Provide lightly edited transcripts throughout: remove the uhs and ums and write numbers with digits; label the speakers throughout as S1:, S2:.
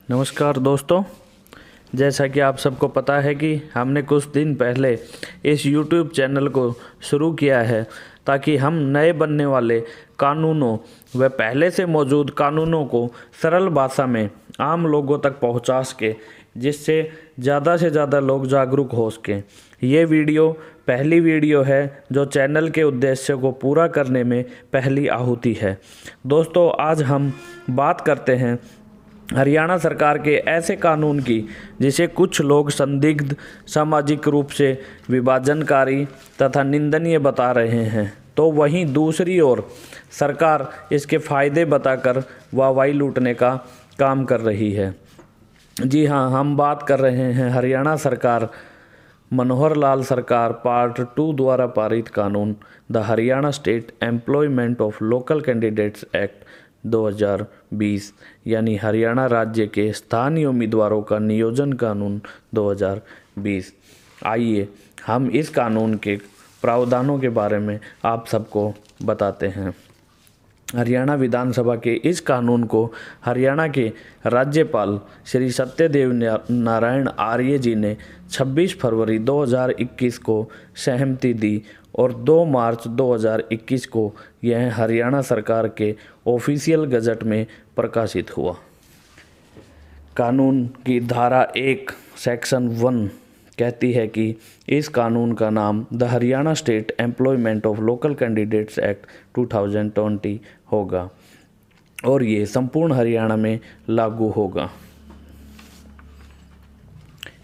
S1: नमस्कार दोस्तों, जैसा कि आप सबको पता है कि हमने कुछ दिन पहले इस YouTube चैनल को शुरू किया है ताकि हम नए बनने वाले कानूनों व पहले से मौजूद कानूनों को सरल भाषा में आम लोगों तक पहुंचा सके, जिससे ज़्यादा से ज़्यादा लोग जागरूक हो सकें। ये वीडियो पहली वीडियो है जो चैनल के उद्देश्य को पूरा करने में पहली आहुति है। दोस्तों, आज हम बात करते हैं हरियाणा सरकार के ऐसे कानून की जिसे कुछ लोग संदिग्ध, सामाजिक रूप से विभाजनकारी तथा निंदनीय बता रहे हैं, तो वहीं दूसरी ओर सरकार इसके फायदे बताकर वाहवाही लूटने का काम कर रही है। जी हाँ, हम बात कर रहे हैं हरियाणा सरकार मनोहर लाल सरकार पार्ट 2 द्वारा पारित कानून the Haryana state employment of local candidates act 2020 यानी हरियाणा राज्य के स्थानीय उम्मीदवारों का नियोजन कानून 2020। आइए हम इस कानून के प्रावधानों के बारे में आप सबको बताते हैं। हरियाणा विधानसभा के इस कानून को हरियाणा के राज्यपाल श्री सत्यदेव नारायण आर्य जी ने 26 फरवरी 2021 को सहमति दी और 2 मार्च 2021 को यह हरियाणा सरकार के ऑफिशियल गजट में प्रकाशित हुआ। कानून की धारा 1 सेक्शन 1 कहती है कि इस कानून का नाम the Haryana state employment of local candidates act 2020 होगा और ये संपूर्ण हरियाणा में लागू होगा।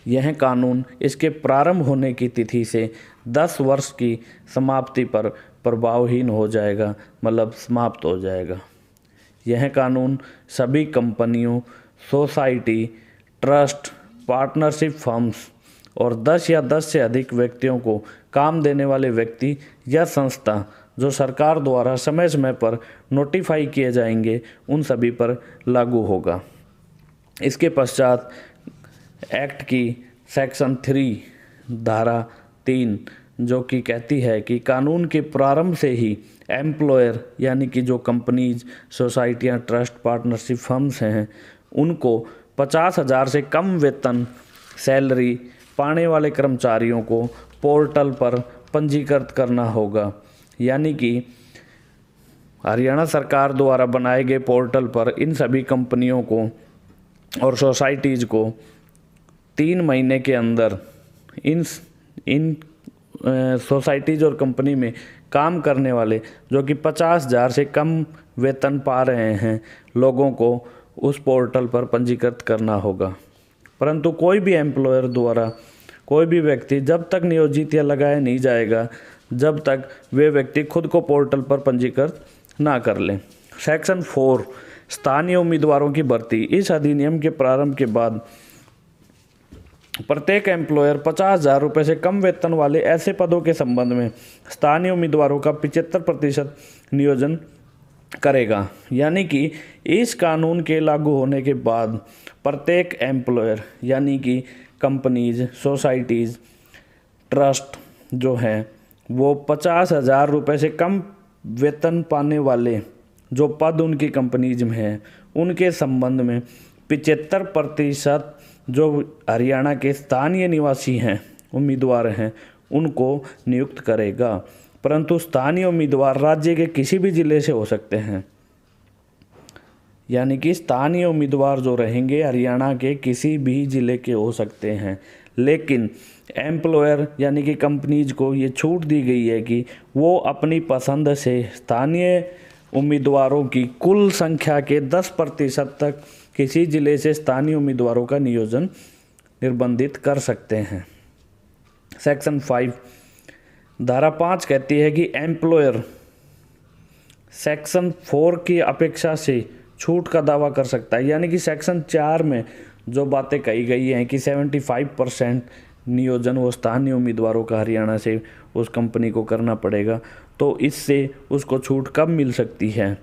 S1: यह कानून इसके प्रारंभ होने की तिथि से 10 वर्ष की समाप्ति पर प्रभावहीन हो जाएगा, मतलब समाप्त हो जाएगा। यह कानून सभी कंपनियों, सोसाइटी, ट्रस्ट, पार्टनरशिप फर्म्स और 10 या 10 से अधिक व्यक्तियों को काम देने वाले व्यक्ति या संस्था जो सरकार द्वारा समय समय पर नोटिफाई किए जाएंगे, उन सभी पर लागू होगा। इसके पश्चात एक्ट की सेक्शन 3 धारा 3 जो कि कहती है कि कानून के प्रारंभ से ही एम्प्लॉयर यानी कि जो कंपनीज, सोसाइटियाँ, ट्रस्ट, पार्टनरशिप फर्म्स हैं, उनको 50,000 से कम वेतन सैलरी पाने वाले कर्मचारियों को पोर्टल पर पंजीकृत करना होगा। यानी कि हरियाणा सरकार द्वारा बनाए गए पोर्टल पर इन सभी कंपनियों को और सोसाइटीज़ को 3 महीने के अंदर इन सोसाइटीज़ और कंपनी में काम करने वाले जो कि 50,000 से कम वेतन पा रहे हैं लोगों को उस पोर्टल पर पंजीकृत करना होगा। परंतु कोई भी एम्प्लॉयर द्वारा कोई भी व्यक्ति जब तक नियोजित या लगाया नहीं जाएगा, जब तक वे व्यक्ति खुद को पोर्टल पर पंजीकृत ना कर लें। सेक्शन 4 स्थानीय उम्मीदवारों की भर्ती। इस अधिनियम के प्रारंभ के बाद प्रत्येक एम्प्लॉयर 50,000 रुपये से कम वेतन वाले ऐसे पदों के संबंध में स्थानीय उम्मीदवारों का 75% नियोजन करेगा। यानी कि इस कानून के लागू होने के बाद प्रत्येक एम्प्लॉयर यानी कि कंपनीज, सोसाइटीज़, ट्रस्ट जो हैं वो 50,000 रुपये से कम वेतन पाने वाले जो पद उनकी कंपनीज में हैं, उनके संबंध में 75% जो हरियाणा के स्थानीय निवासी हैं, उम्मीदवार हैं, उनको नियुक्त करेगा। परंतु स्थानीय उम्मीदवार राज्य के किसी भी ज़िले से हो सकते हैं। यानी कि स्थानीय उम्मीदवार जो रहेंगे हरियाणा के किसी भी ज़िले के हो सकते हैं, लेकिन एम्प्लॉयर यानी कि कंपनीज को ये छूट दी गई है कि वो अपनी पसंद से स्थानीय उम्मीदवारों की कुल संख्या के 10% तक किसी ज़िले से स्थानीय उम्मीदवारों का नियोजन निर्बंधित कर सकते हैं। सेक्शन 5 धारा 5 कहती है कि एम्प्लॉयर सेक्शन 4 की अपेक्षा से छूट का दावा कर सकता है। यानी कि सेक्शन 4 में जो बातें कही गई हैं कि 75% नियोजन वो स्थानीय उम्मीदवारों का हरियाणा से उस कंपनी को करना पड़ेगा, तो इससे उसको छूट कब मिल सकती है।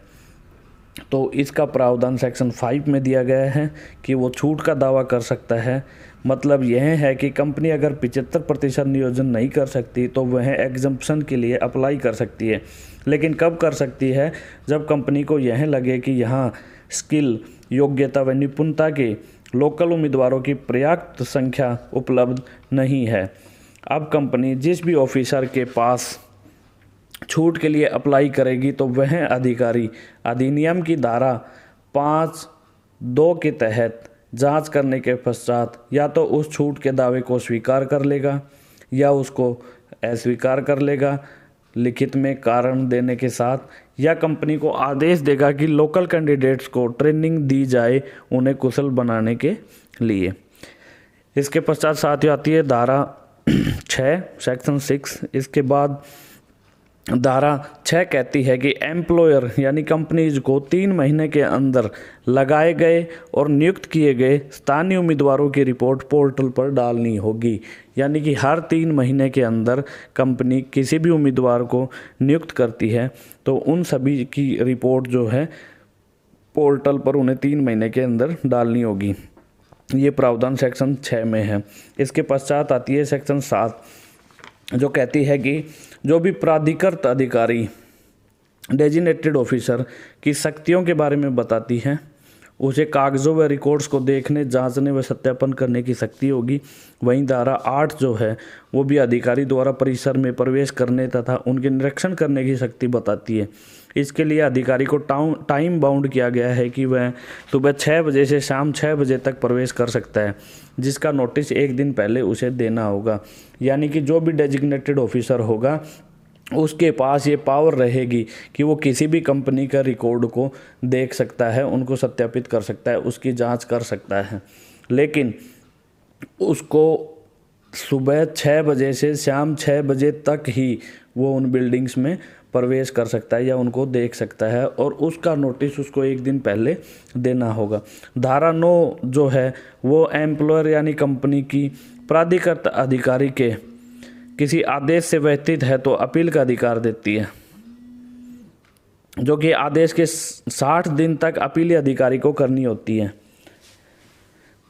S1: तो इसका प्रावधान सेक्शन 5 में दिया गया है कि वो छूट का दावा कर सकता है। मतलब यह है कि कंपनी अगर 75% नियोजन नहीं कर सकती तो वह एग्जम्पशन के लिए अप्लाई कर सकती है। लेकिन कब कर सकती है? जब कंपनी को यह लगे कि यहाँ स्किल योग्यता व निपुणता के लोकल उम्मीदवारों की पर्याप्त संख्या उपलब्ध नहीं है। अब कंपनी जिस भी ऑफिसर के पास छूट के लिए अप्लाई करेगी तो वह अधिकारी अधिनियम की धारा 5(2) के तहत जांच करने के पश्चात या तो उस छूट के दावे को स्वीकार कर लेगा या उसको अस्वीकार कर लेगा लिखित में कारण देने के साथ, या कंपनी को आदेश देगा कि लोकल कैंडिडेट्स को ट्रेनिंग दी जाए उन्हें कुशल बनाने के लिए। इसके पश्चात साथियों आती है धारा 6 सेक्शन 6। इसके बाद धारा 6 कहती है कि एम्प्लॉयर यानी कंपनीज को 3 महीने के अंदर लगाए गए और नियुक्त किए गए स्थानीय उम्मीदवारों की रिपोर्ट पोर्टल पर डालनी होगी। यानी कि हर 3 महीने के अंदर कंपनी किसी भी उम्मीदवार को नियुक्त करती है तो उन सभी की रिपोर्ट जो है पोर्टल पर उन्हें 3 महीने के अंदर डालनी होगी। ये प्रावधान सेक्शन 6 में है। इसके पश्चात आती है सेक्शन 7 जो कहती है कि जो भी प्राधिकृत अधिकारी डेजिग्नेटेड ऑफिसर की शक्तियों के बारे में बताती है उसे कागज़ों व रिकॉर्ड्स को देखने, जांचने व सत्यापन करने की शक्ति होगी। वहीं धारा 8 जो है वो भी अधिकारी द्वारा परिसर में प्रवेश करने तथा उनके निरीक्षण करने की शक्ति बताती है। इसके लिए अधिकारी को टाइम बाउंड किया गया है कि वह सुबह 6 बजे से शाम 6 बजे तक प्रवेश कर सकता है, जिसका नोटिस 1 दिन पहले उसे देना होगा। यानी कि जो भी डेजिग्नेटेड ऑफिसर होगा उसके पास ये पावर रहेगी कि वो किसी भी कंपनी का रिकॉर्ड को देख सकता है, उनको सत्यापित कर सकता है, उसकी जांच कर सकता है, लेकिन उसको सुबह 6 बजे से शाम 6 बजे तक ही वो उन बिल्डिंग्स में प्रवेश कर सकता है या उनको देख सकता है और उसका नोटिस उसको 1 दिन पहले देना होगा। धारा 9 जो है वो एम्प्लॉयर यानी कंपनी की प्राधिकृत अधिकारी के किसी आदेश से व्यतीत है तो अपील का अधिकार देती है, जो कि आदेश के 60 दिन तक अपीली अधिकारी को करनी होती है।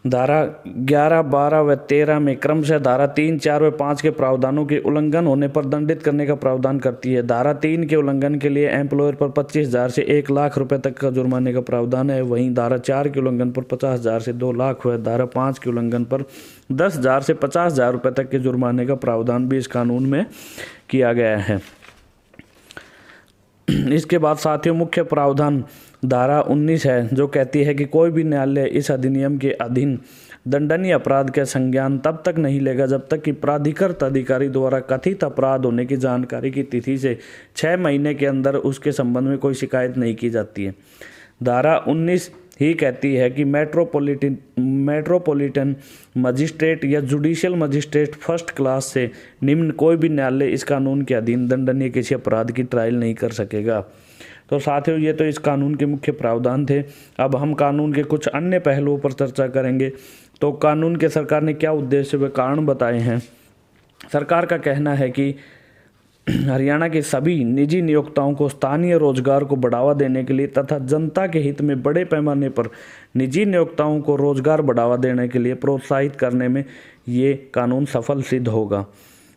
S1: धारा 11, 12 व 13 में क्रमशः धारा 3, 4 व 5 के प्रावधानों के उल्लंघन होने पर दंडित करने का प्रावधान करती है। धारा 3 के उल्लंघन के लिए एम्प्लॉयर पर 25,000 से 1 लाख रुपए तक का जुर्माने का प्रावधान है। वहीं धारा 4 के उल्लंघन पर 50,000 से 2 लाख व धारा 5 के उल्लंघन पर 10,000 से 50,000 रुपये तक के जुर्माने का प्रावधान भी इस कानून में किया गया है। इसके बाद साथियों मुख्य प्रावधान धारा 19 है जो कहती है कि कोई भी न्यायालय इस अधिनियम के अधीन दंडनीय अपराध का संज्ञान तब तक नहीं लेगा जब तक कि प्राधिकृत अधिकारी द्वारा कथित अपराध होने की जानकारी की तिथि से 6 महीने के अंदर उसके संबंध में कोई शिकायत नहीं की जाती है। धारा 19 ही कहती है कि मेट्रोपॉलिटन मजिस्ट्रेट या जुडिशियल मजिस्ट्रेट फर्स्ट क्लास से निम्न कोई भी न्यायालय इस कानून के अधीन दंडनीय किसी अपराध की ट्रायल नहीं कर सकेगा। तो साथियों ये तो इस कानून के मुख्य प्रावधान थे। अब हम कानून के कुछ अन्य पहलुओं पर चर्चा करेंगे। तो कानून के सरकार ने क्या उद्देश्य व कारण बताए हैं। सरकार का कहना है कि हरियाणा के सभी निजी नियोक्ताओं को स्थानीय रोजगार को बढ़ावा देने के लिए तथा जनता के हित में बड़े पैमाने पर निजी नियोक्ताओं को रोजगार बढ़ावा देने के लिए प्रोत्साहित करने में ये कानून सफल सिद्ध होगा।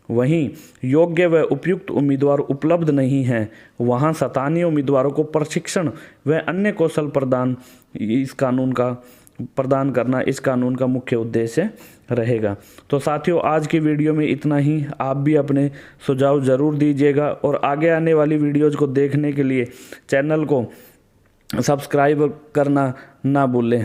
S1: वहीं योग्य व उपयुक्त उम्मीदवार उपलब्ध नहीं हैं, वहां स्थानीय उम्मीदवारों को प्रशिक्षण व अन्य कौशल प्रदान करना इस कानून का मुख्य उद्देश्य रहेगा। तो साथियों आज की वीडियो में इतना ही। आप भी अपने सुझाव ज़रूर दीजिएगा और आगे आने वाली वीडियोज़ को देखने के लिए चैनल को सब्सक्राइब करना ना भूलें।